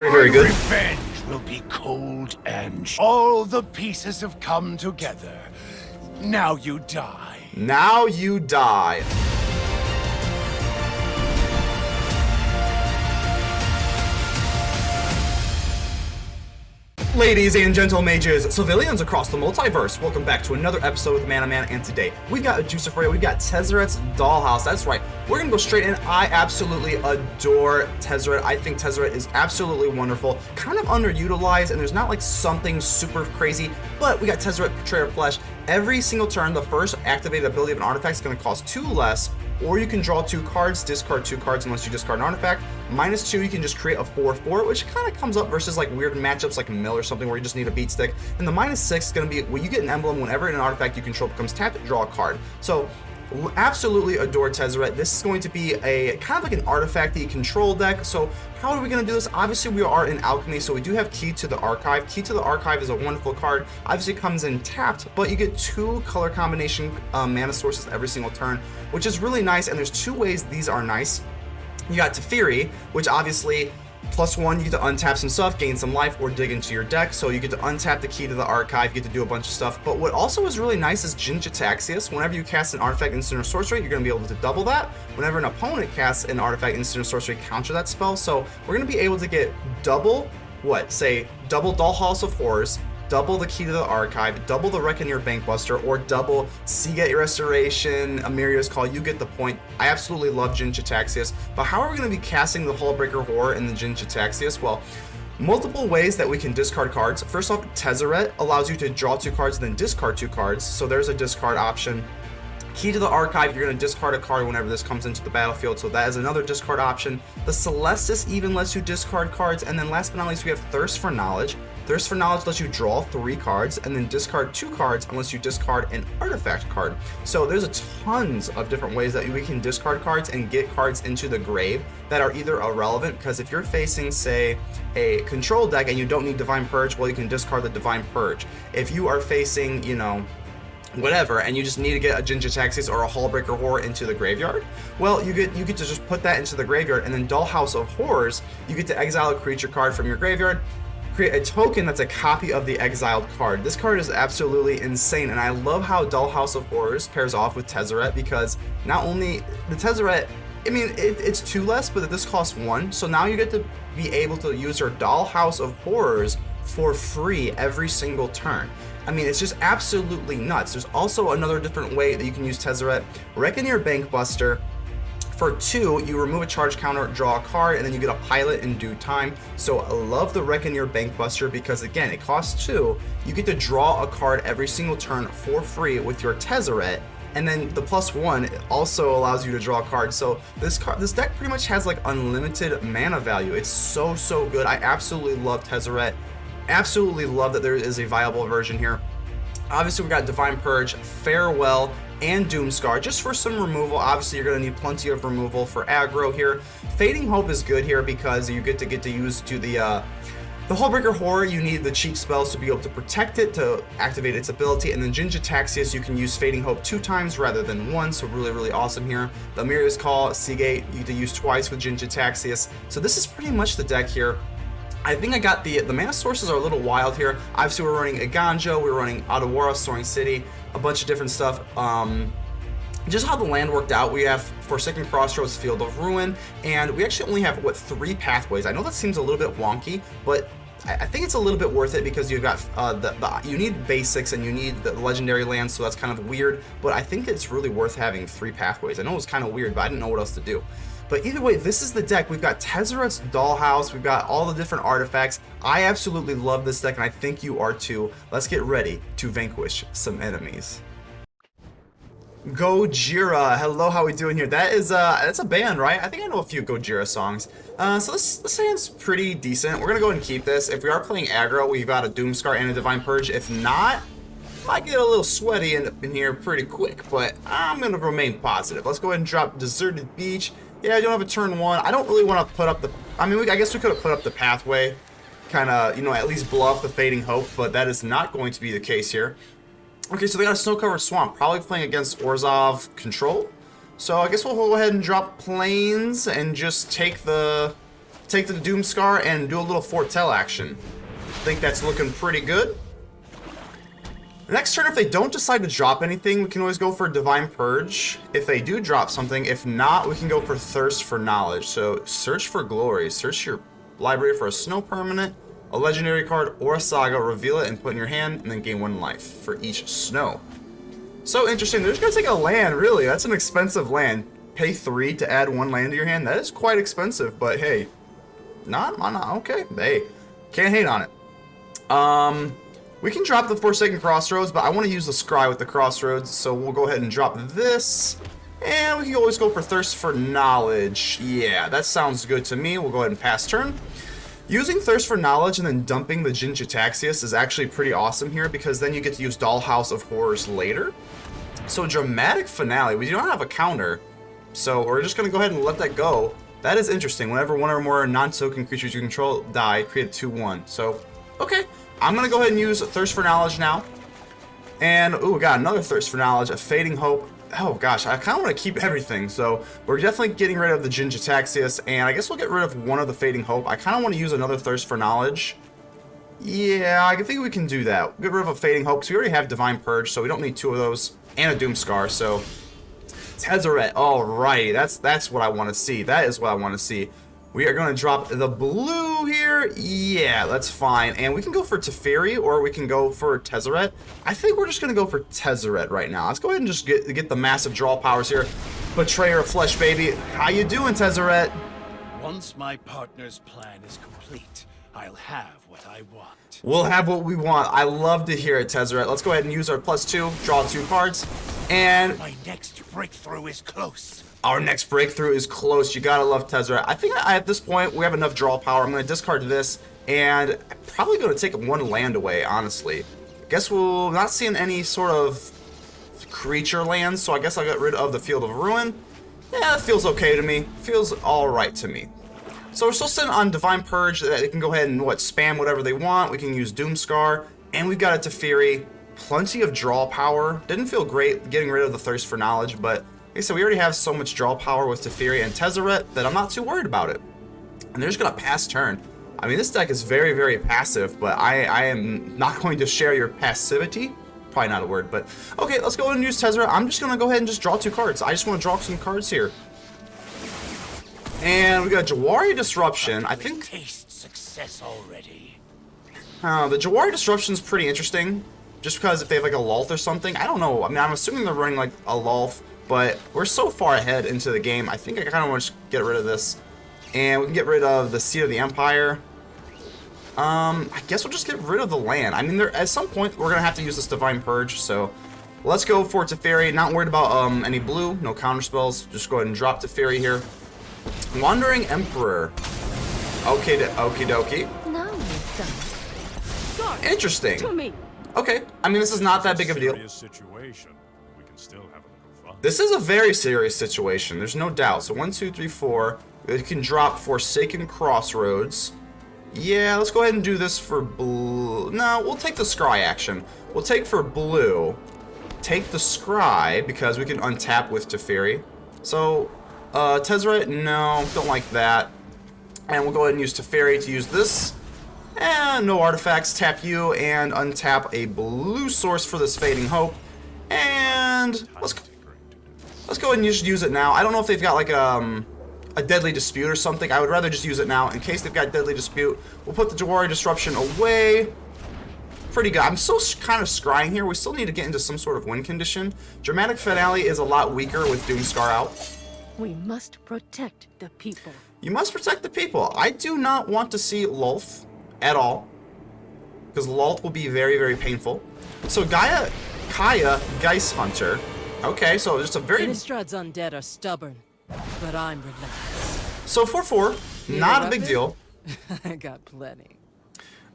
Very good. Revenge will be cold and all the pieces have come together. Now you die. Now you die. Ladies and gentle mages, civilians across the multiverse, welcome back to another episode with ManaMan, and today we've got a juicer for you. We've got Tezzeret's Dollhouse. That's right, we're gonna go straight in. I absolutely adore Tezzeret. I think Tezzeret is absolutely wonderful, kind of underutilized, and there's not like something super crazy, but we got Tezzeret Betrayer of Flesh. Every single turn, the first activated ability of an artifact is going to cost 2 less, or you can draw 2 cards, discard 2 cards unless you discard an artifact. -2, you can just create a 4/4, which kind of comes up versus like weird matchups like Mill or something where you just need a beat stick. And the -6 is going to be when you get an emblem, whenever an artifact you control becomes tapped, draw a card. So absolutely adore Tezzeret. This is going to be a kind of like an artifact-y control deck. So how are we going to do this? Obviously we are in Alchemy, so we do have Key to the Archive. Key to the Archive is a wonderful card. Obviously it comes in tapped, but you get 2 color combination mana sources every single turn, which is really nice. And there's 2 ways these are nice. You got Teferi, which obviously +1, you get to untap some stuff, gain some life, or dig into your deck. So you get to untap the Key to the Archive, you get to do a bunch of stuff. But what also is really nice is Jin-Gitaxias. Whenever you cast an artifact, instant, or sorcery, you're going to be able to double that. Whenever an opponent casts an artifact, instant, or sorcery, counter that spell. So we're going to be able to get double, double Dollhouse of Horrors, double the Key to the Archive, double the Reckoner Bankbuster, or double Seagate Restoration, Emeria's Call. You get the point. I absolutely love Jin-Gitaxias, but how are we going to be casting the A-Hullbreaker Horror in the Jin-Gitaxias? Well, multiple ways that we can discard cards. First off, Tezzeret allows you to draw 2 cards and then discard 2 cards, so there's a discard option. Key to the Archive, you're going to discard a card whenever this comes into the battlefield, so that is another discard option. The Celestus even lets you discard cards, and then last but not least, we have Thirst for Knowledge. Thirst for Knowledge lets you draw 3 cards and then discard 2 cards unless you discard an artifact card. So there's a tons of different ways that we can discard cards and get cards into the grave that are either irrelevant, because if you're facing, say, a control deck and you don't need Divine Purge, well, you can discard the Divine Purge. If you are facing, you know, whatever, and you just need to get a Jin-Gitaxias or a A-Hullbreaker Horror into the graveyard, well, you get to just put that into the graveyard, and then Dollhouse of Horrors, you get to exile a creature card from your graveyard, create a token that's a copy of the exiled card. This card is absolutely insane, and I love how Dollhouse of Horrors pairs off with Tezzeret, because not only the Tezzeret, I mean, it's 2 less, but this costs 1, so now you get to be able to use your Dollhouse of Horrors for free every single turn. I mean, it's just absolutely nuts. There's also another different way that you can use Tezzeret. Reckoner Bankbuster. For 2, you remove a charge counter, draw a card, and then you get a pilot in due time. So I love the Reckoner Bankbuster because, again, it costs 2. You get to draw a card every single turn for free with your Tezzeret. And then the +1 also allows you to draw a card. So this deck pretty much has like unlimited mana value. It's so good. I absolutely love Tezzeret. Absolutely love that there is a viable version here. Obviously, we got Divine Purge, Farewell, and Doomskar, just for some removal. Obviously, you're going to need plenty of removal for aggro here. Fading Hope is good here because you get to use to the A-Hullbreaker Horror. You need the cheap spells to be able to protect it, to activate its ability, and then Jin-Gitaxias, you can use Fading Hope 2 times rather than 1, so really awesome here. The Emeria's Call, Seagate, you get to use twice with Jin-Gitaxias. So this is pretty much the deck here. I think I got the mana sources are a little wild here. Obviously, we're running Eiganjo, we're running Otawara, Soaring City, a bunch of different stuff. Just how the land worked out, we have Forsaken Crossroads, Field of Ruin, and we actually only have, 3 pathways. I know that seems a little bit wonky, but I think it's a little bit worth it because you've got you need basics and you need the legendary lands, so that's kind of weird, but I think it's really worth having 3 pathways. I know it was kind of weird, but I didn't know what else to do. But either way, this is the deck. We've got Tezzeret's Dollhouse. We've got all the different artifacts. I absolutely love this deck, and I think you are too. Let's get ready to vanquish some enemies. Gojira, hello, how we doing here? That is that's a band, right? I think I know a few Gojira songs. So this hand's pretty decent. We're gonna go ahead and keep this. If we are playing aggro, we've got a Doomskar and a Divine Purge. If not, I get a little sweaty in here pretty quick, but I'm gonna remain positive. Let's go ahead and drop Deserted Beach. Yeah, I don't have a turn 1. I don't really want to put up the... I mean, I guess we could have put up the pathway, kind of, you know, at least bluff the Fading Hope, but that is not going to be the case here. Okay, so they got a snow-covered swamp, probably playing against Orzhov Control. So I guess we'll go ahead and drop planes and just take the take the Doomskar and do a little foretell action. I think that's looking pretty good. Next turn, if they don't decide to drop anything, we can always go for Divine Purge. If they do drop something, if not, we can go for Thirst for Knowledge. So search for glory. Search your library for a snow permanent, a legendary card, or a saga. Reveal it and put in your hand, and then gain 1 life for each snow. So interesting. They're just gonna take a land. Really, that's an expensive land. Pay 3 to add 1 land to your hand. That is quite expensive. But hey, not okay. Hey, can't hate on it. We can drop the Forsaken Crossroads, but I want to use the Scry with the Crossroads, so we'll go ahead and drop this. And we can always go for Thirst for Knowledge. Yeah, that sounds good to me. We'll go ahead and pass turn. Using Thirst for Knowledge and then dumping the Jin-Gitaxias is actually pretty awesome here, because then you get to use Dollhouse of Horrors later. So Dramatic Finale, we do not have a counter, so we're just going to go ahead and let that go. That is interesting. Whenever 1 or more non-token creatures you control die, create a 2/1. So, okay. I'm going to go ahead and use Thirst for Knowledge now. And, ooh, we got another Thirst for Knowledge, a Fading Hope. Oh, gosh, I kind of want to keep everything. So, we're definitely getting rid of the Jin-Gitaxias, and I guess we'll get rid of one of the Fading Hope. I kind of want to use another Thirst for Knowledge. Yeah, I think we can do that. Get rid of a Fading Hope, because we already have Divine Purge, so we don't need 2 of those, and a Doomskar, so... Tezzeret, alrighty, that's what I want to see. That is what I want to see. We are going to drop the blue here. Yeah, that's fine. And we can go for Teferi, or we can go for Tezzeret. I think we're just going to go for Tezzeret right now. Let's go ahead and just get the massive draw powers here. Betrayer of Flesh, baby. How you doing, Tezzeret? Once my partner's plan is complete, I'll have what I want. We'll have what we want. I love to hear it, Tezzeret. Let's go ahead and use our +2, draw 2 cards. And my next breakthrough is close. Our next breakthrough is close. You gotta love Tezzeret. I think at this point we have enough draw power. I'm gonna discard this, and I'm probably gonna take 1 land away, honestly. Guess we'll not seeing any sort of creature lands, so I guess I'll get rid of the Field of Ruin. Yeah, that feels okay to me. Feels alright to me. So we're still sitting on Divine Purge. They can go ahead and spam whatever they want. We can use Doomskar, and we've got a Teferi. Plenty of draw power. Didn't feel great getting rid of the Thirst for Knowledge, but like I said, we already have so much draw power with Teferi and Tezzeret that I'm not too worried about it. And they're just going to pass turn. I mean, this deck is very, very passive, but I am not going to share your passivity. Probably not a word, but okay, let's go ahead and use Tezzeret. I'm just going to go ahead and just draw 2 cards. I just want to draw some cards here. And we got Jwari Disruption. I think Taste success already. the Jwari Disruption is pretty interesting. Just because if they have like a Lulth or something, I don't know. I mean, I'm assuming they're running like a Lulth. But we're so far ahead into the game, I think I kind of want to get rid of this. And we can get rid of the Seat of the Empire. I guess we'll just get rid of the land. I mean, at some point, we're going to have to use this Divine Purge. So let's go for Teferi. Not worried about any blue, no counter spells. Just go ahead and drop Teferi here. Wandering Emperor. Okay, okie dokie. Now it's done. Interesting. To me. Okay, I mean, this is not that big of a deal. Situation. We can still have a little fun. This is a very serious situation, there's no doubt. So 1, 2, 3, 4. We can drop Forsaken Crossroads. Yeah, let's go ahead and do this for blue. No, we'll take the Scry action. We'll take for blue. Take the Scry, because we can untap with Teferi. So, Tezzeret, no, don't like that. And we'll go ahead and use Teferi to use this. And no artifacts, tap you, and untap a blue source for this Fading Hope. And let's go ahead and just use it now. I don't know if they've got like a Deadly Dispute or something. I would rather just use it now in case they've got Deadly Dispute. We'll put the Jwari Disruption away. Pretty good. I'm still kind of scrying here. We still need to get into some sort of win condition. Dramatic Finale is a lot weaker with Doomskar out. We must protect the people. You must protect the people. I do not want to see Lulth at all, because Lulth will be very, very painful. So Kaya Geist Hunter. Okay, so just a very... Innistradz's undead are stubborn, but I'm relentless. So 4/4, not a big deal. I got plenty.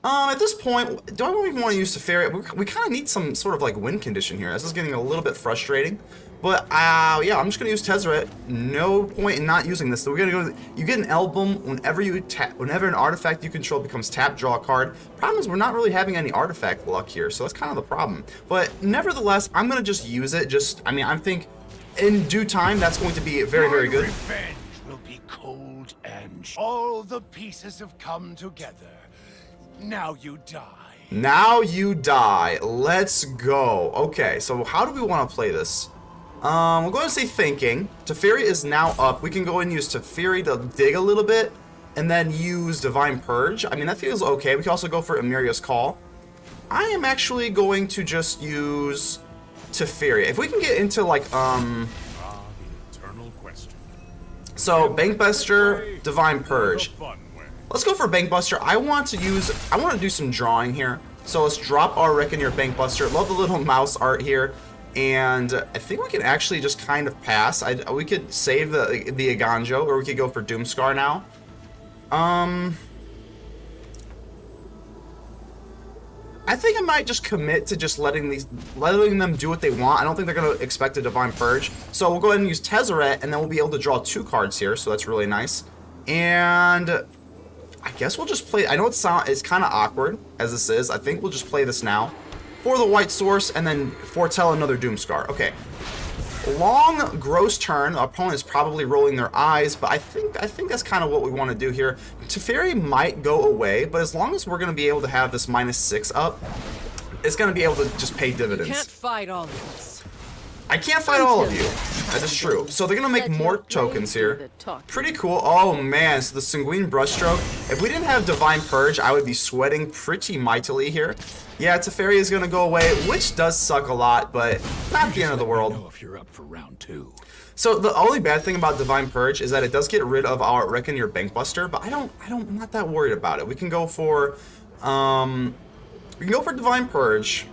At this point, do I even want to use Teferi? We kind of need some sort of like win condition here. This is getting a little bit frustrating. But yeah, I'm just gonna use Tezzeret. No point in not using this. So we're gonna go. You get an album whenever an artifact you control becomes tapped, draw a card. Problem is we're not really having any artifact luck here, so that's kind of the problem. But nevertheless, I'm gonna just use it. I think in due time that's going to be very, very good. Revenge will be cold and end. All the pieces have come together. Now you die. Now you die. Let's go. Okay, so how do we want to play this? We'll go ahead and say thinking. Teferi is now up. We can go and use Teferi to dig a little bit, and then use Divine Purge. I mean, that feels okay. We can also go for Emeria's Call. I am actually going to just use Teferi. If we can get into like The eternal question. so Bankbuster, Divine Purge. The fun way. Let's go for Bankbuster. I want to do some drawing here. So let's drop our Reckoner Bankbuster. Love the little mouse art here. And I think we can actually just kind of pass. We could save the Eiganjo, or we could go for Doomskar now. I think I might just commit to just letting them do what they want. I don't think they're going to expect a Divine Purge. So we'll go ahead and use Tezzeret, and then we'll be able to draw 2 cards here, so that's really nice. And I guess we'll just play. I know it's kind of awkward as this is. I think we'll just play this now for the white source, and then foretell another Doomskar. Okay. Long, gross turn. The opponent is probably rolling their eyes, but I think that's kind of what we want to do here. Teferi might go away, but as long as we're going to be able to have this -6 up, it's going to be able to just pay dividends. Can't fight all of us. I can't fight all of you. That is true. So they're going to make more tokens here. Pretty cool. Oh, man. So the Sanguine Brushstroke. If we didn't have Divine Purge, I would be sweating pretty mightily here. Yeah, Teferi is going to go away, which does suck a lot, but not the end of the world. Know if you're up for round 2. So the only bad thing about Divine Purge is that it does get rid of our Reckoner Bankbuster, but I'm not that worried about it. We can go for Divine Purge.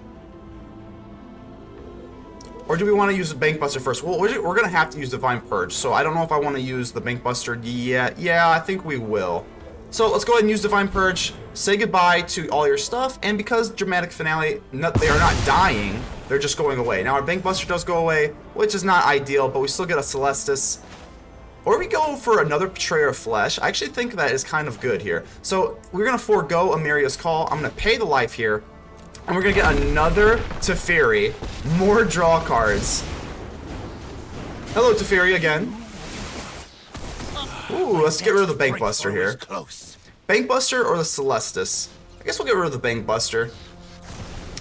Or do we want to use the Bankbuster first? Well, we're going to have to use Divine Purge, so I don't know if I want to use the Bankbuster yet. Yeah, I think we will. So let's go ahead and use Divine Purge, say goodbye to all your stuff, and because Dramatic Finale, they are not dying, they're just going away. Now our Bankbuster does go away, which is not ideal, but we still get a Celestus. Or we go for another Betrayer of Flesh. I actually think that is kind of good here. So we're going to forego Emeria's Call. I'm going to pay the life here. And we're going to get another Teferi. More draw cards. Hello, Teferi, again. Ooh, let's get rid of the Bankbuster here. Bankbuster or the Celestus? I guess we'll get rid of the Bankbuster.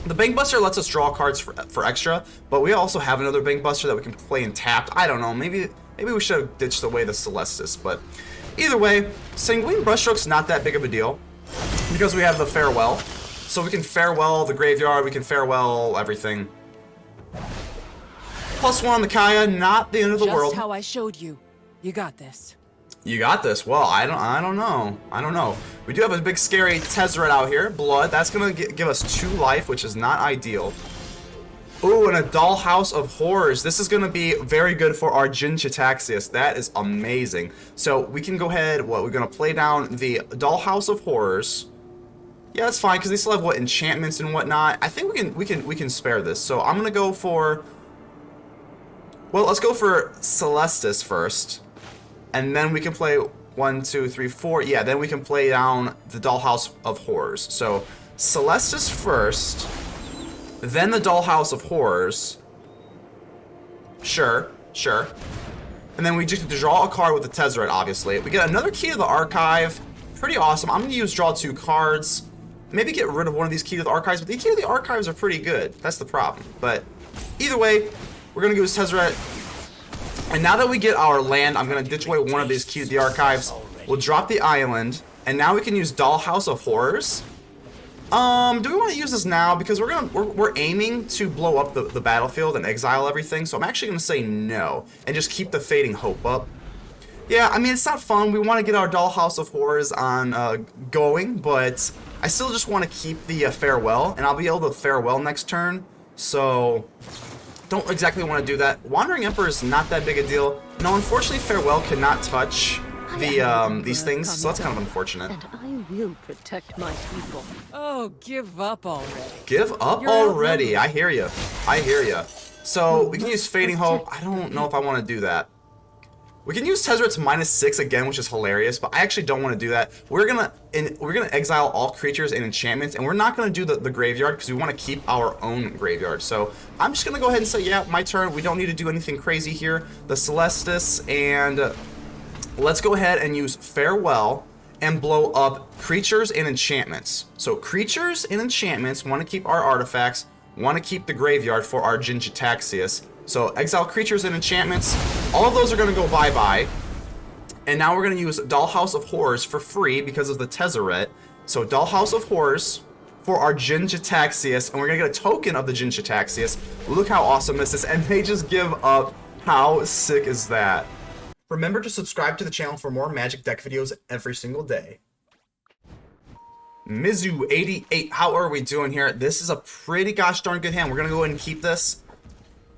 The Bankbuster lets us draw cards for extra, but we also have another Bankbuster that we can play in tapped. I don't know, maybe we should have ditched away the Celestus, but either way, Sanguine Brushstroke's not that big of a deal because we have the Farewell. So we can farewell the graveyard, we can farewell everything. +1 on the Kaya, not the end of the world. Just how I showed you. You got this. You got this. Well, I don't know. We do have a big scary Tezzeret out here. Blood. That's gonna give us 2 life, which is not ideal. Ooh, and a Dollhouse of Horrors. This is gonna be very good for our Jin-Gitaxias. That is amazing. So we can go ahead. We're gonna play down the Dollhouse of Horrors. Yeah, that's fine because they still have enchantments and whatnot. I think we can spare this. So I'm gonna go for. Well, let's go for Celestus first. And then we can play 1, 2, 3, 4. Yeah, then we can play down the Dollhouse of Horrors. So Celestus first, then the Dollhouse of Horrors. Sure. And then we just draw a card with the Tezzeret, obviously. We get another Key to the Archive. Pretty awesome. I'm going to use draw 2 cards. Maybe get rid of one of these Key to the Archives. But the Key to the Archives are pretty good. That's the problem. But either way, we're going to use Tezzeret. And now that we get our land, I'm going to ditch away one of these Key to the Archives. We'll drop the island. And now we can use Dollhouse of Horrors. Do we want to use this now? Because we're aiming to blow up the battlefield and exile everything. So I'm actually going to say no. And just keep the Fading Hope up. Yeah, I mean, it's not fun. We want to get our Dollhouse of Horrors on going. But I still just want to keep the Farewell. And I'll be able to Farewell next turn. So don't exactly want to do that. Wandering Emperor is not that big a deal. No, unfortunately, Farewell cannot touch these things, so that's kind of unfortunate. And I will protect my people. Oh, give up already. Give up already. I hear you. So we can use Fading Hope. I don't know if I want to do that. We can use Tezzeret's -6 again, which is hilarious, but I actually don't want to do that. We're gonna exile all creatures and enchantments, and we're not gonna do the graveyard because we want to keep our own graveyard. So I'm just gonna go ahead and say, yeah, my turn. We don't need to do anything crazy here. The Celestus, and let's go ahead and use Farewell and blow up creatures and enchantments. So creatures and enchantments want to keep our artifacts, want to keep the graveyard for our Jin-Gitaxias. So exile creatures and enchantments, all of those are going to go bye-bye. And now we're going to use Dollhouse of Horrors for free because of the Tezzeret. So Dollhouse of Horrors for our Jin-Gitaxias, and we're going to get a token of the Jin-Gitaxias. Look how awesome this is, and they just give up. How sick is that? Remember to subscribe to the channel for more Magic deck videos every single day. Mizu88, how are we doing here? This is a pretty gosh darn good hand. We're going to go ahead and keep this.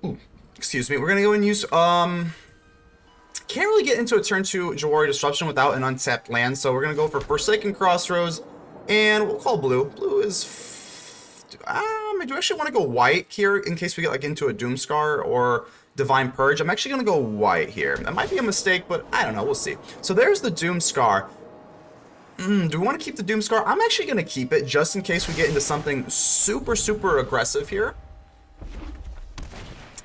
Ooh, excuse me. We're going to go and use, can't really get into a turn 2 Jwari Disruption without an untapped land, so we're going to go for Forsaken Crossroads, and we'll call blue. Blue is, do I actually want to go white here in case we get like into a Doomskar or Divine Purge? I'm actually going to go white here. That might be a mistake, but I don't know. We'll see. So there's the Doomskar. Do we want to keep the Doomskar? I'm actually going to keep it just in case we get into something super, super aggressive here.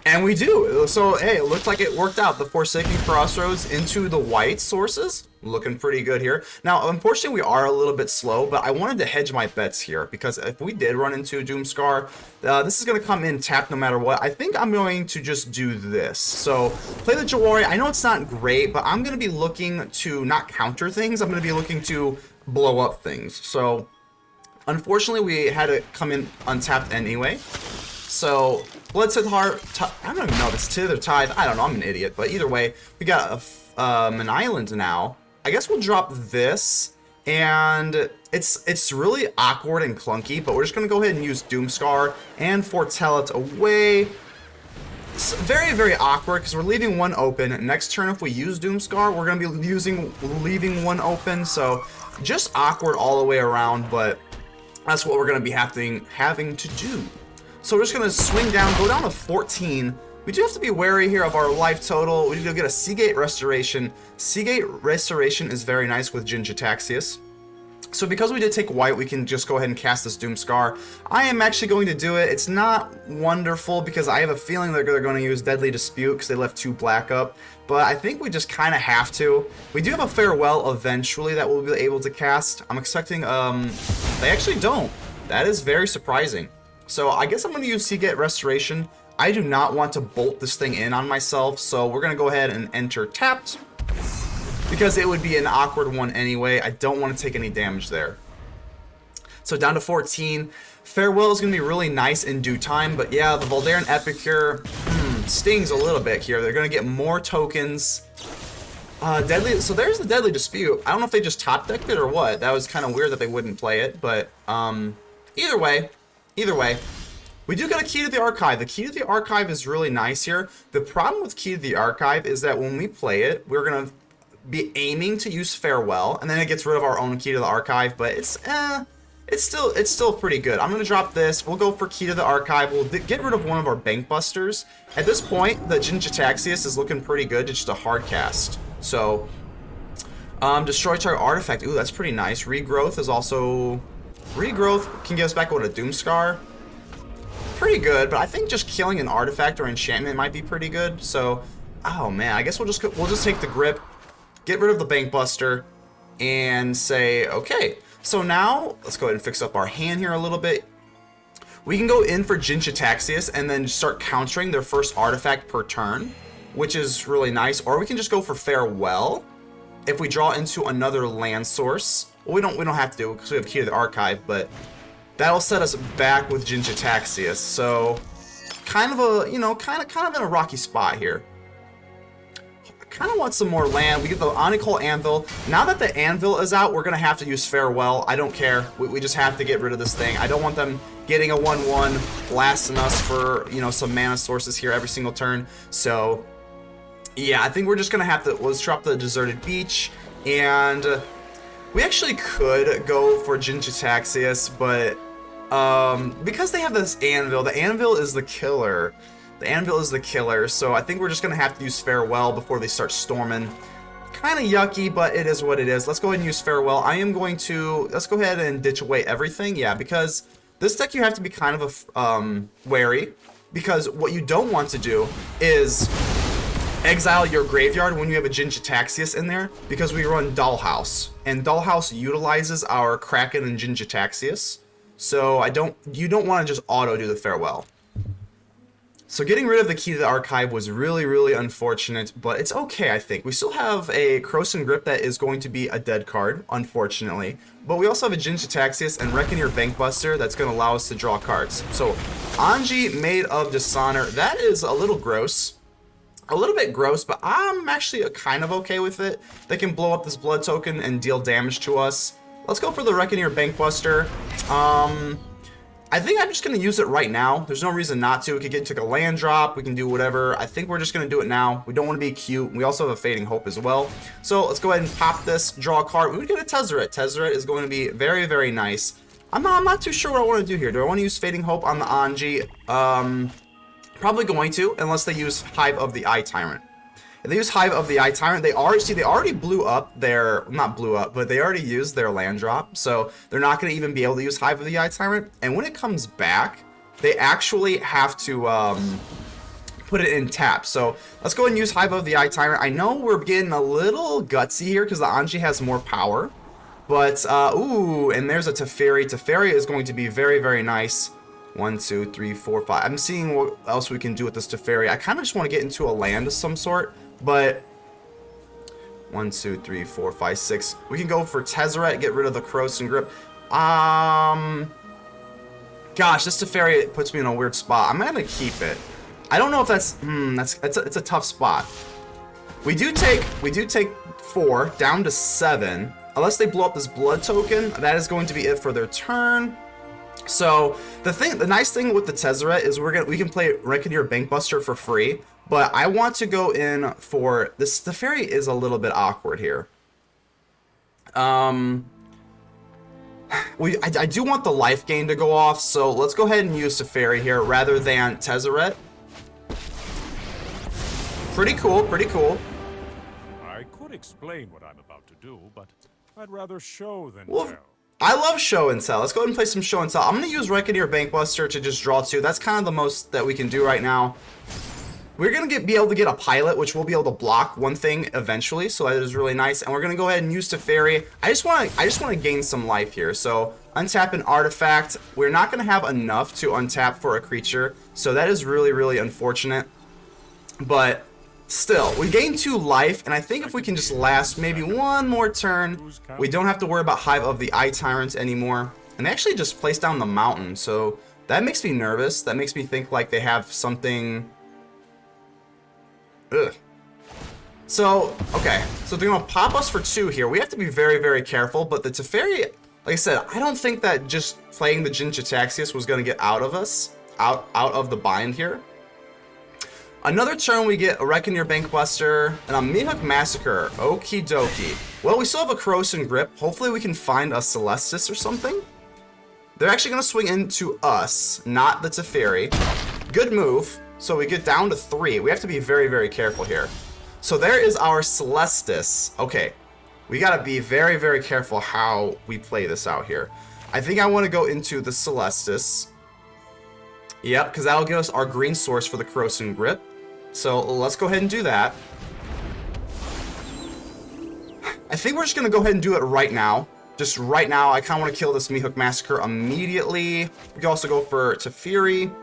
And we do. So, hey, it looks like it worked out. The Forsaken Crossroads into the white sources. Looking pretty good here. Now, unfortunately, we are a little bit slow, but I wanted to hedge my bets here because if we did run into Doomskar, this is going to come in tapped no matter what. I think I'm going to just do this. So, play the Jwari. I know it's not great, but I'm going to be looking to not counter things. I'm going to be looking to blow up things. So, unfortunately, we had to come in untapped anyway. So, let's hit hard. I don't even know if it's Tezzeret Time. I don't know. I'm an idiot. But either way, we got an island now. I guess we'll drop this. And it's really awkward and clunky. But we're just going to go ahead and use Doomskar and foretell it away. It's very, very awkward because we're leaving one open. Next turn, if we use Doomskar, we're going to be leaving one open. So, just awkward all the way around. But that's what we're going to be having to do. So we're just going to swing down, go down to 14. We do have to be wary here of our life total. We need to get a Seagate Restoration. Seagate Restoration is very nice with Jin-Gitaxias. So because we did take white, we can just go ahead and cast this Doomskar. I am actually going to do it. It's not wonderful because I have a feeling that they're going to use Deadly Dispute because they left 2 black up. But I think we just kind of have to. We do have a Farewell eventually that we'll be able to cast. I'm expecting, they actually don't. That is very surprising. So I guess I'm going to use Seagate Restoration. I do not want to bolt this thing in on myself, so we're going to go ahead and enter tapped. Because it would be an awkward one anyway. I don't want to take any damage there. So down to 14. Farewell is going to be really nice in due time, but yeah, the Voldaren Epicure stings a little bit here. They're going to get more tokens. Deadly. So there's the Deadly Dispute. I don't know if they just top decked it or what. That was kind of weird that they wouldn't play it, but either way, we do get a Key to the Archive. The Key to the Archive is really nice here. The problem with Key to the Archive is that when we play it, we're going to be aiming to use Farewell, and then it gets rid of our own Key to the Archive, but it's still pretty good. I'm going to drop this. We'll go for Key to the Archive. We'll get rid of one of our Bankbusters. At this point, the Jin-Gitaxias is looking pretty good. It's just a hard cast. So, destroy target artifact. Ooh, that's pretty nice. Regrowth is also... Regrowth can get us back with a Doomskar. Pretty good, but I think just killing an artifact or enchantment might be pretty good. So, oh man, I guess we'll just take the grip, get rid of the Bankbuster, and say, okay. So now, let's go ahead and fix up our hand here a little bit. We can go in for Jin-Gitaxias and then start countering their first artifact per turn, which is really nice. Or we can just go for Farewell if we draw into another land source. Well, we don't have to do it because we have Key to the Archive, but that'll set us back with Jin-Gitaxias. So, kind of a, kind of in a rocky spot here. I kind of want some more land. We get the Onychol Anvil. Now that the Anvil is out, we're going to have to use Farewell. I don't care. We just have to get rid of this thing. I don't want them getting a 1/1, blasting us for, some mana sources here every single turn. So, yeah, I think we're just going to have to, let's drop the Deserted Beach, and we actually could go for Jin-Gitaxias, but because they have this Anvil, the Anvil is the killer. The Anvil is the killer, so I think we're just going to have to use Farewell before they start storming. Kind of yucky, but it is what it is. Let's go ahead and use Farewell. I am going to, let's go ahead and ditch away everything. Yeah, because this deck you have to be kind of wary, because what you don't want to do is exile your graveyard when you have a Jin-Gitaxias in there, because we run Dollhouse, and Dollhouse utilizes our Kraken and Jin-Gitaxias. So you don't want to just auto do the farewell. So getting rid of the Key to the Archive was really, really unfortunate, but it's okay, I think. We still have a Croson Grip that is going to be a dead card, unfortunately. But we also have a Jin-Gitaxias and Reckoner Bankbuster that's going to allow us to draw cards. So, Anji, Maid of Dishonor, that is a little gross. A little bit gross, but I'm actually kind of okay with it. They can blow up this blood token and deal damage to us. Let's go for the Reckoner Bankbuster. I think I'm just going to use it right now. There's no reason not to. We could take a land drop. We can do whatever. I think we're just going to do it now. We don't want to be cute. We also have a Fading Hope as well. So let's go ahead and pop this, draw a card. We would get a Tezzeret. Tezzeret is going to be very, very nice. I'm not too sure what I want to do here. Do I want to use Fading Hope on the Anji? Probably going to, unless they use Hive of the Eye Tyrant. If they use Hive of the Eye Tyrant, they already blew up their, not blew up, but they already used their land drop, so they're not going to even be able to use Hive of the Eye Tyrant. And when it comes back, they actually have to put it in tap. So let's go ahead and use Hive of the Eye Tyrant. I know we're getting a little gutsy here because the Anji has more power, but ooh, and there's a Teferi. Teferi is going to be very, very nice. 1, 2, 3, 4, 5. I'm seeing what else we can do with this Teferi. I kind of just want to get into a land of some sort. But 1, 2, 3, 4, 5, 6. We can go for Tezzeret, get rid of the Croson Grip. Gosh, this Teferi puts me in a weird spot. I'm gonna keep it. I don't know if that's it's a tough spot. We do take 4 down to 7. Unless they blow up this blood token, that is going to be it for their turn. So the nice thing with the Tezzeret is we can play Reckoner Bankbuster for free. But I want to go in for this. The Teferi is a little bit awkward here. I do want the life gain to go off, so let's go ahead and use Teferi here rather than Tezzeret. Pretty cool, pretty cool. I could explain what I'm about to do, but I'd rather show than Well, tell. I love show and tell. Let's go ahead and play some show and tell. I'm going to use Reckoner Bankbuster to just draw 2. That's kind of the most that we can do right now. We're going to be able to get a pilot, which we'll be able to block one thing eventually, so that is really nice. And we're going to go ahead and use Teferi. I just want to gain some life here. So untap an artifact. We're not going to have enough to untap for a creature, so that is really, really unfortunate. But still, we gain 2 life, and I think if we can just last maybe one more turn, we don't have to worry about Hive of the Eye Tyrants anymore. And they actually just placed down the mountain, so that makes me nervous. That makes me think like they have something. Ugh. So, okay. So they're going to pop us for 2 here. We have to be very, very careful. But the Teferi, like I said, I don't think that just playing the Jin-Gitaxias was going to get out of us, out of the bind here. Another turn, we get a Reckoner Bankbuster and a Mythic Massacre. Okie dokie. Well, we still have a Croson Grip. Hopefully we can find a Celestus or something. They're actually going to swing into us, not the Teferi. Good move. So we get down to 3. We have to be very, very careful here. So there is our Celestus. Okay, we got to be very, very careful how we play this out here. I think I want to go into the Celestus. Yep, because that'll give us our green source for the Croson Grip. So let's go ahead and do that. I think we're just going to go ahead and do it right now. Just right now, I kind of want to kill this Mythic Massacre immediately. We can also go for Teferi.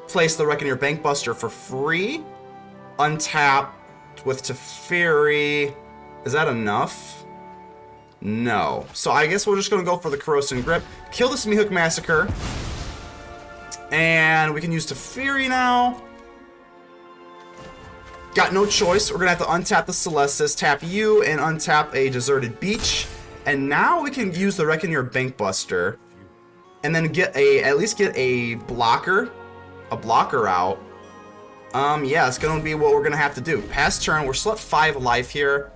Place the Reckoner Bankbuster for free. Untap with Teferi. Is that enough? No. So I guess we're just going to go for the Croson Grip. Kill this Mythic Massacre. And we can use Teferi now. Got no choice. We're going to have to untap the Celestus, tap you, and untap a Deserted Beach. And now we can use the Reckoner Bankbuster. And then at least get a blocker. A blocker out. Yeah, it's going to be what we're going to have to do. Pass turn. We're still at 5 life here.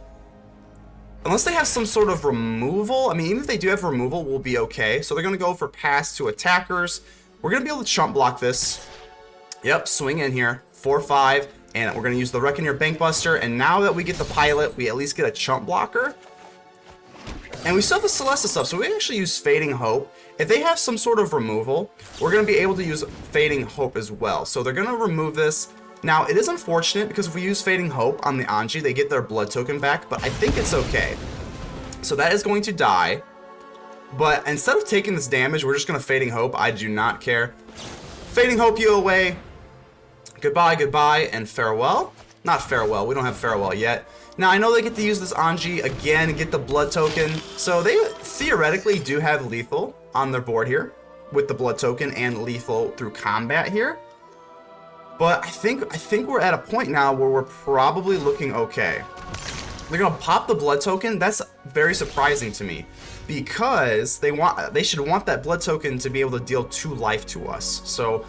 Unless they have some sort of removal. I mean, even if they do have removal, we'll be okay. So they're going to go for pass to attackers. We're going to be able to chump block this. Yep, swing in here. 4-5. And we're going to use the Reckoner Bankbuster. And now that we get the pilot, we at least get a chump blocker. And we still have the Celestus up, so we actually use Fading Hope. If they have some sort of removal, we're going to be able to use Fading Hope as well. So they're going to remove this. Now, it is unfortunate because if we use Fading Hope on the Anji, they get their blood token back, but I think it's okay. So that is going to die. But instead of taking this damage, we're just going to Fading Hope. I do not care. Fading Hope you away. Goodbye, goodbye, and farewell. Not farewell. We don't have farewell yet. Now, I know they get to use this Anji again and get the blood token. So they theoretically do have lethal on their board here with the blood token and lethal through combat here. But I think we're at a point now where we're probably looking okay. They're gonna pop the blood token. That's very surprising to me because they should want that blood token to be able to deal 2 life to us. So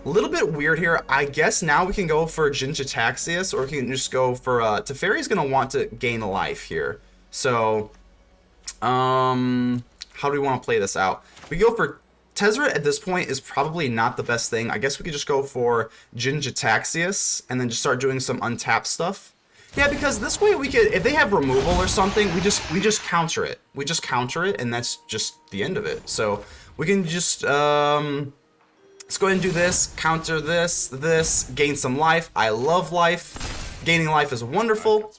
a little bit weird here. I guess now we can go for Jin-Gitaxias, or we can just go for Teferi's gonna want to gain a life here. So how do we want to play this out? We go for Tezzeret at this point is probably not the best thing. I guess we could just go for Jin-Gitaxias and then just start doing some untapped stuff. Yeah, because this way we could, if they have removal or something, we just counter it. We just counter it, and that's just the end of it. So we can just let's go ahead and do this, counter this, gain some life. I love life. Gaining life is wonderful.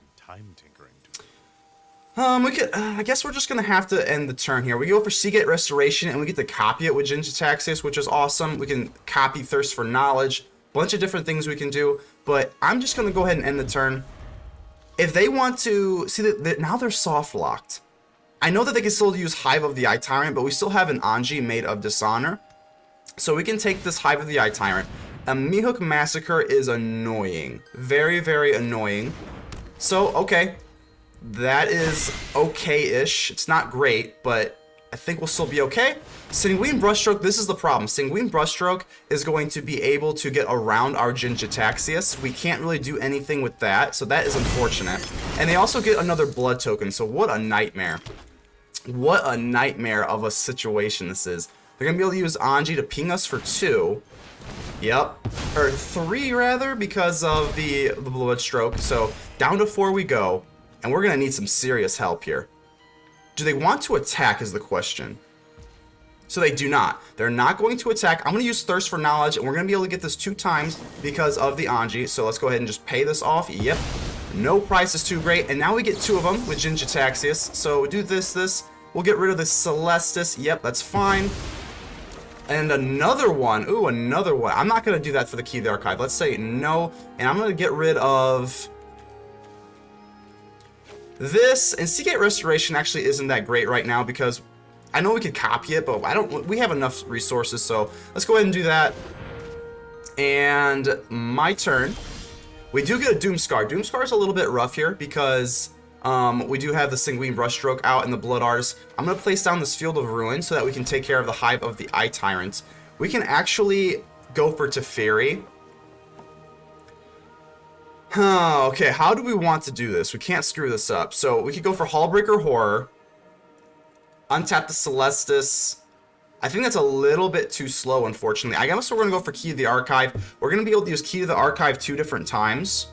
We could, I guess we're just gonna have to end the turn here. We go for Seagate Restoration, and we get to copy it with Jin-Gitaxias, which is awesome. We can copy Thirst for Knowledge, bunch of different things we can do, but I'm just gonna go ahead and end the turn. If they want to, see that now they're soft locked. I know that they can still use Hive of the Eye Tyrant, but we still have an Anji made of Dishonor. So we can take this Hive of the Eye Tyrant. A Mihawk Massacre is annoying. Very, very annoying. So, okay. That is okay-ish. It's not great, but I think we'll still be okay. Sanguine Brushstroke, this is the problem. Sanguine Brushstroke is going to be able to get around our Jin-Gitaxias. We can't really do anything with that, so that is unfortunate. And they also get another blood token, so what a nightmare. What a nightmare of a situation this is. They're going to be able to use Anji to ping us for 2. Yep. Or 3, rather, because of the blood stroke. So down to 4 we go. And we're going to need some serious help here. Do they want to attack is the question. So they do not. They're not going to attack. I'm going to use Thirst for Knowledge, and we're going to be able to get this 2 times because of the Anji. So let's go ahead and just pay this off. Yep. No price is too great. And now we get 2 of them with Jin-Gitaxias. So do this. We'll get rid of the Celestus. Yep, that's fine. And another one. Ooh, another one. I'm not going to do that for the Key of the Archive. Let's say no. And I'm going to get rid of this. And Seagate Restoration actually isn't that great right now because I know we could copy it, but we have enough resources. So let's go ahead and do that. And my turn. We do get a Doomskar. Doomskar is a little bit rough here because we do have the Sanguine Brushstroke out and the Blood Arts. I'm going to place down this Field of Ruin so that we can take care of the Hive of the Eye Tyrant. We can actually go for Teferi. Okay, how do we want to do this? We can't screw this up. So we could go for A-Hullbreaker Horror. Untap the Celestus. I think that's a little bit too slow, unfortunately. I guess we're going to go for Key to the Archive. We're going to be able to use Key to the Archive 2 different times.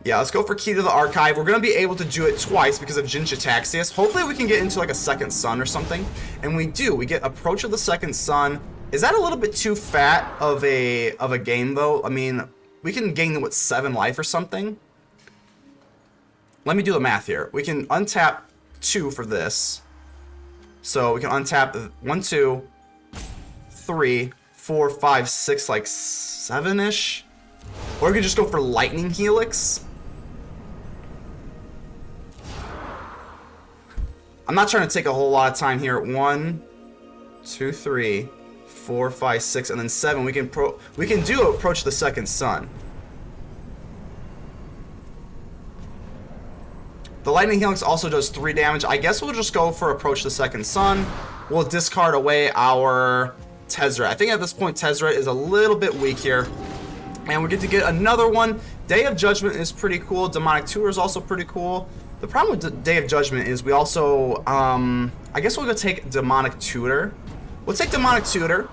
Yeah, let's go for Key to the Archive. We're going to be able to do it twice because of Jin-Gitaxias. Hopefully we can get into like a second sun or something. And we do. We get Approach of the Second Sun. Is that a little bit too fat of a game, though? I mean, we can gain, what, 7 life or something? Let me do the math here. We can untap 2 for this. So we can untap 1, 2, 3, 4, 5, 6, like 7-ish. Or we could just go for Lightning Helix. I'm not trying to take a whole lot of time here. 1, 2, 3, 4, 5, 6, and then 7. We can do Approach the Second Sun. The Lightning Helix also does 3 damage. I guess we'll just go for Approach the Second Sun. We'll discard away our Tezzeret. I think at this point Tezzeret is a little bit weak here. And we get to get another one. Day of Judgment is pretty cool. Demonic Tutor is also pretty cool. The problem with Day of Judgment is we also, I guess we'll go take Demonic Tutor. We'll take Demonic Tutor.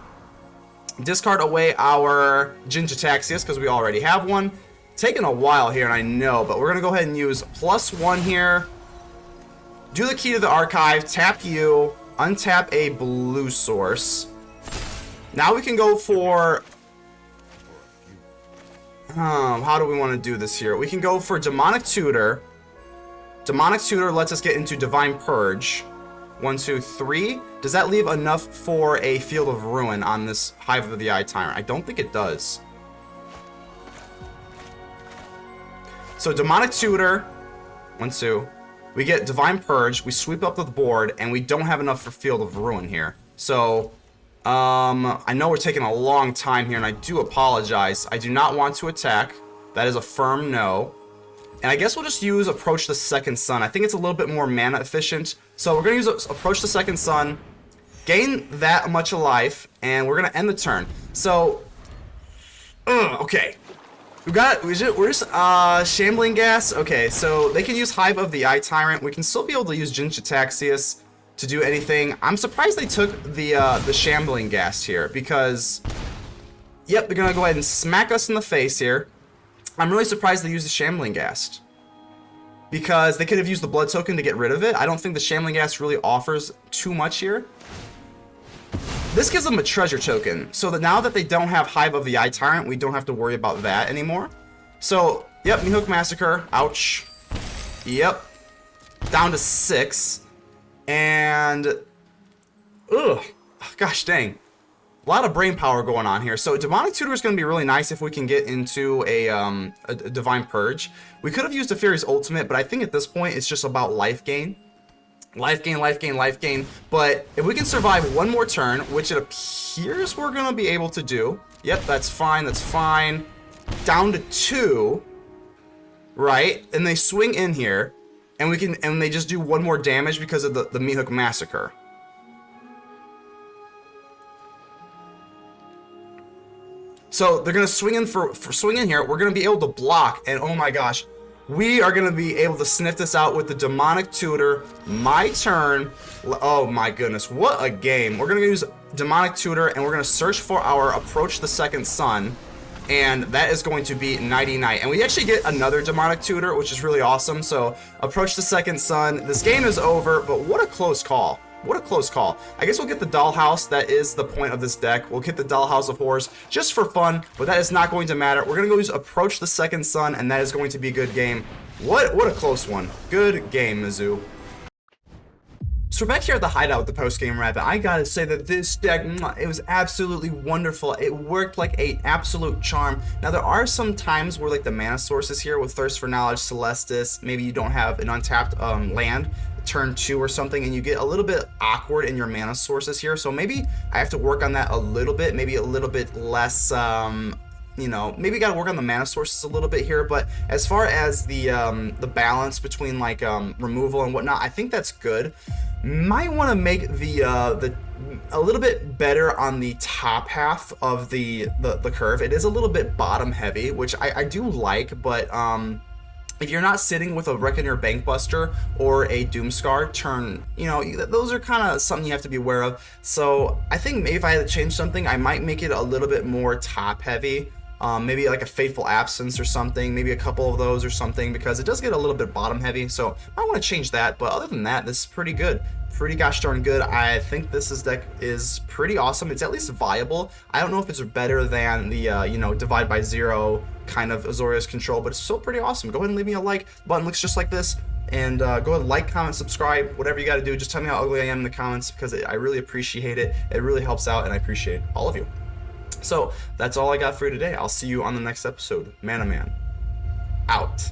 Discard away our Jin-Gitaxias because we already have one. Taking a while here, and I know, but we're going to go ahead and use +1 here. Do the Key to the Archive. Tap you. Untap a blue source. Now we can go for How do we want to do this here? We can go for Demonic Tutor. Demonic Tutor lets us get into Divine Purge. 1, 2, 3. Does that leave enough for a Field of Ruin on this Hive of the Eye Tyrant? I don't think it does. So Demonic Tutor, 1, 2. We get Divine Purge, we sweep up the board, and we don't have enough for Field of Ruin here. So, I know we're taking a long time here, and I do apologize. I do not want to attack. That is a firm no. And I guess we'll just use Approach the Second Sun. I think it's a little bit more mana efficient. So we're going to use Approach the Second Sun, gain that much of life, and we're going to end the turn. So, okay. We're just Shambling Gas. Okay, so they can use Hive of the Eye Tyrant. We can still be able to use Jin-Gitaxias to do anything. I'm surprised they took the Shambling Gas here because, yep, they're going to go ahead and smack us in the face here. I'm really surprised they used the Shambling Ghast because they could have used the blood token to get rid of it. I don't think the Shambling Ghast really offers too much here. This gives them a treasure token, so that now that they don't have Hive of the Eye Tyrant, we don't have to worry about that anymore. So, yep, Mythic Massacre, ouch. Yep, down to 6, and ugh, gosh dang. A lot of brain power going on here. So Demonic Tutor is going to be really nice if we can get into a Divine Purge. We could have used Teferi's ultimate, but I think at this point it's just about life gain. Life gain, life gain, life gain. But if we can survive one more turn, which it appears we're going to be able to do. Yep, that's fine, that's fine. Down to 2. Right? And they swing in here. And they just do one more damage because of the Mythic Massacre. So they're gonna swing in for swing in here. We're gonna be able to block, and oh my gosh, we are gonna be able to sniff this out with the Demonic Tutor. My turn. Oh my goodness, what a game! We're gonna use Demonic Tutor, and we're gonna search for our Approach the Second Sun, and that is going to be Nighty Night. And we actually get another Demonic Tutor, which is really awesome. So Approach the Second Sun. This game is over, but what a close call. What a close call. I guess we'll get the Dollhouse. That is the point of this deck. We'll get the Dollhouse of Horrors just for fun, but that is not going to matter. We're going to go use Approach the Second Sun, and that is going to be a good game. What a close one. Good game, Mizzou. So we're back here at the Hideout with the post-game wrap, and I gotta say that this deck, it was absolutely wonderful. It worked like an absolute charm. Now there are some times where like the mana sources here with Thirst for Knowledge, Celestus, maybe you don't have an untapped land, turn 2 or something, and you get a little bit awkward in your mana sources here. So maybe I have to work on that a little bit, maybe a little bit less, you know, maybe got to work on the mana sources a little bit here. But as far as the balance between like removal and whatnot, I think that's good. Might want to make the a little bit better on the top half of the curve. It is a little bit bottom heavy, which I do like, but if you're not sitting with a Reckoner Bankbuster or a Doomskar turn, you know, those are kind of something you have to be aware of. So I think maybe if I had to change something, I might make it a little bit more top heavy. Maybe like a Fateful Absence or something, maybe a couple of those or something, because it does get a little bit bottom heavy. So I want to change that, but other than that, this is pretty good. Pretty gosh darn good. I think this deck is pretty awesome. It's at least viable. I don't know if it's better than the you know, Divide by Zero kind of Azorius control, but it's still pretty awesome. Go ahead and leave me a like. The button looks just like this. And go ahead and like, comment, subscribe, whatever you got to do. Just tell me how ugly I am in the comments, because I really appreciate it. It really helps out, and I appreciate all of you. So that's all I got for you today. I'll see you on the next episode. ManaMan out.